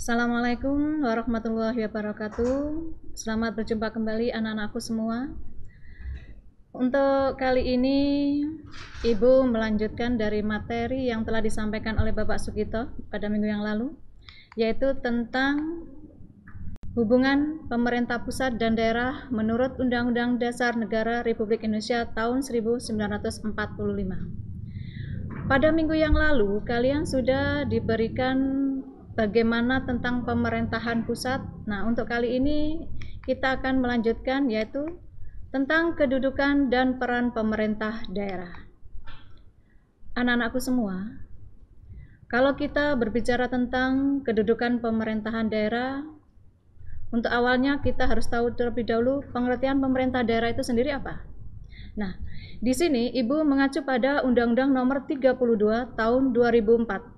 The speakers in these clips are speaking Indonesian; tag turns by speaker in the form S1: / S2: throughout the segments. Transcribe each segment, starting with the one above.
S1: Assalamualaikum warahmatullahi wabarakatuh. Selamat berjumpa kembali anak-anakku semua. Untuk kali ini Ibu melanjutkan dari materi yang telah disampaikan oleh Bapak Sugito pada minggu yang lalu, yaitu tentang hubungan pemerintah pusat dan daerah menurut Undang-Undang Dasar Negara Republik Indonesia tahun 1945. Pada minggu yang lalu kalian sudah diberikan bagaimana tentang pemerintahan pusat. Nah, untuk kali ini kita akan melanjutkan, yaitu tentang kedudukan dan peran pemerintah daerah. Anak-anakku semua, kalau kita berbicara tentang kedudukan pemerintahan daerah, untuk awalnya kita harus tahu terlebih dahulu pengertian pemerintah daerah itu sendiri apa. Nah, di sini Ibu mengacu pada Undang-Undang Nomor 32 Tahun 2004.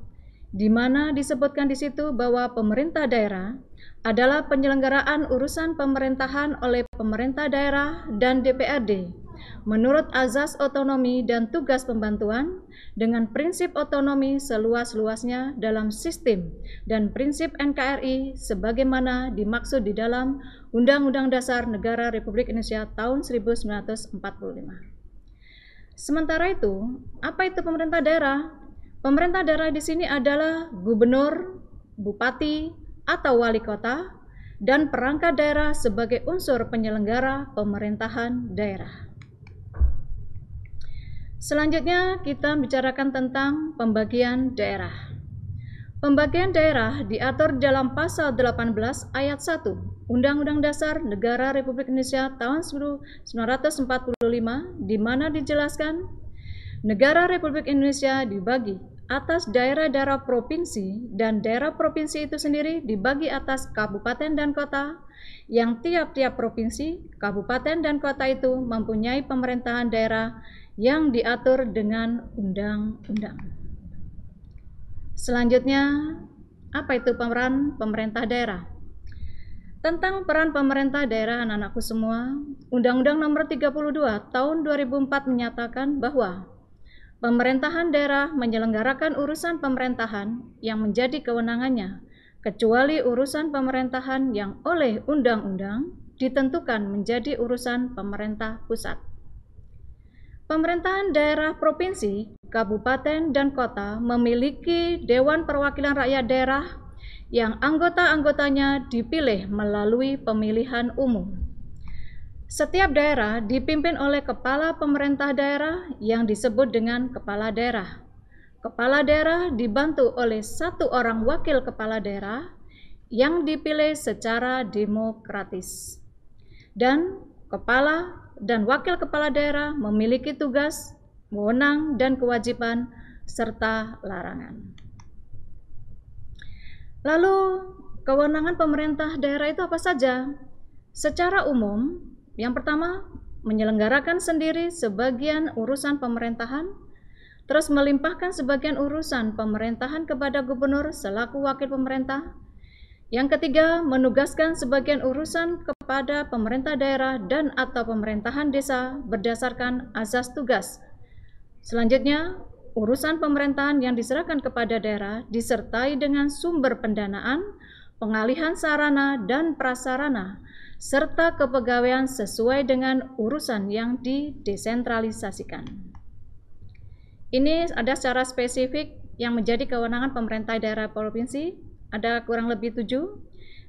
S1: Di mana disebutkan di situ bahwa pemerintah daerah adalah penyelenggaraan urusan pemerintahan oleh pemerintah daerah dan DPRD menurut azas otonomi dan tugas pembantuan dengan prinsip otonomi seluas-luasnya dalam sistem dan prinsip NKRI sebagaimana dimaksud di dalam Undang-Undang Dasar Negara Republik Indonesia tahun 1945. Sementara itu, apa itu pemerintah daerah? Pemerintah daerah di sini adalah gubernur, bupati, atau wali kota, dan perangkat daerah sebagai unsur penyelenggara pemerintahan daerah. Selanjutnya kita bicarakan tentang pembagian daerah. Pembagian daerah diatur dalam pasal 18 ayat 1 Undang-Undang Dasar Negara Republik Indonesia tahun 1945, di mana dijelaskan negara Republik Indonesia dibagi atas daerah-daerah provinsi, dan daerah provinsi itu sendiri dibagi atas kabupaten dan kota, yang tiap-tiap provinsi, kabupaten, dan kota itu mempunyai pemerintahan daerah yang diatur dengan undang-undang. Selanjutnya, apa itu peran pemerintah daerah? Tentang peran pemerintah daerah, anak-anakku semua, Undang-Undang Nomor 32 Tahun 2004 menyatakan bahwa pemerintahan daerah menyelenggarakan urusan pemerintahan yang menjadi kewenangannya, kecuali urusan pemerintahan yang oleh undang-undang ditentukan menjadi urusan pemerintah pusat. Pemerintahan daerah provinsi, kabupaten, dan kota memiliki Dewan Perwakilan Rakyat Daerah yang anggota-anggotanya dipilih melalui pemilihan umum. Setiap daerah dipimpin oleh kepala pemerintah daerah yang disebut dengan kepala daerah. Kepala daerah dibantu oleh satu orang wakil kepala daerah yang dipilih secara demokratis. Dan kepala dan wakil kepala daerah memiliki tugas, wewenang, dan kewajiban serta larangan. Lalu, kewenangan pemerintah daerah itu apa saja? Secara umum, yang pertama, menyelenggarakan sendiri sebagian urusan pemerintahan, terus melimpahkan sebagian urusan pemerintahan kepada gubernur selaku wakil pemerintah. Yang ketiga, menugaskan sebagian urusan kepada pemerintah daerah dan atau pemerintahan desa berdasarkan azas tugas. Selanjutnya, urusan pemerintahan yang diserahkan kepada daerah disertai dengan sumber pendanaan, pengalihan sarana dan prasarana, serta kepegawaian sesuai dengan urusan yang didesentralisasikan. Ini ada secara spesifik yang menjadi kewenangan pemerintah daerah provinsi, ada kurang lebih 7.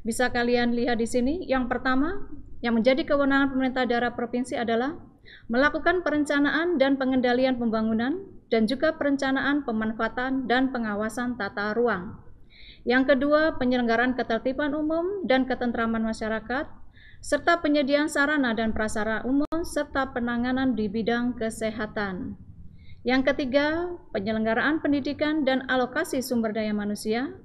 S1: Bisa kalian lihat di sini. Yang pertama, yang menjadi kewenangan pemerintah daerah provinsi adalah melakukan perencanaan dan pengendalian pembangunan, dan juga perencanaan, pemanfaatan, dan pengawasan tata ruang. Yang kedua, penyelenggaraan ketertiban umum dan ketentraman masyarakat, serta penyediaan sarana dan prasarana umum, serta penanganan di bidang kesehatan. Yang ketiga, penyelenggaraan pendidikan dan alokasi sumber daya manusia.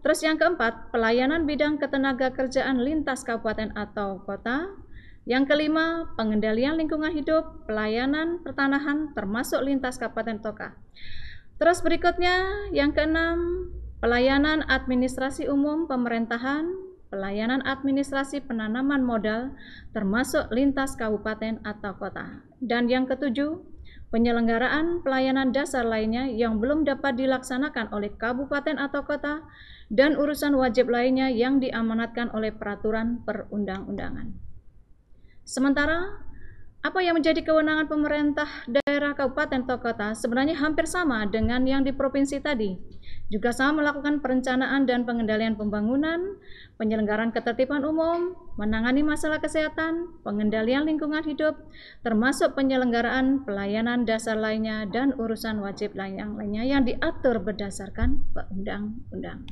S1: Terus yang keempat, pelayanan bidang ketenaga kerjaan lintas kabupaten atau kota. Yang kelima, pengendalian lingkungan hidup, pelayanan pertanahan termasuk lintas kabupaten kota. Terus berikutnya, yang keenam, pelayanan administrasi umum pemerintahan, pelayanan administrasi penanaman modal termasuk lintas kabupaten atau kota. Dan yang ketujuh, penyelenggaraan pelayanan dasar lainnya yang belum dapat dilaksanakan oleh kabupaten atau kota, dan urusan wajib lainnya yang diamanatkan oleh peraturan perundang-undangan. Sementara, apa yang menjadi kewenangan pemerintah daerah, kabupaten, atau kota sebenarnya hampir sama dengan yang di provinsi tadi. Juga sama melakukan perencanaan dan pengendalian pembangunan, penyelenggaraan ketertiban umum, menangani masalah kesehatan, pengendalian lingkungan hidup, termasuk penyelenggaraan pelayanan dasar lainnya dan urusan wajib lainnya yang diatur berdasarkan undang-undang.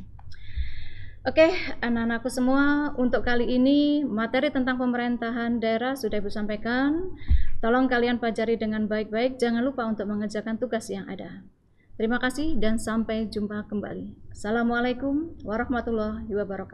S1: Oke, anak-anakku semua, untuk kali ini materi tentang pemerintahan daerah sudah Ibu sampaikan. Tolong kalian pelajari dengan baik-baik, jangan lupa untuk mengerjakan tugas yang ada. Terima kasih dan sampai jumpa kembali. Assalamualaikum warahmatullahi wabarakatuh.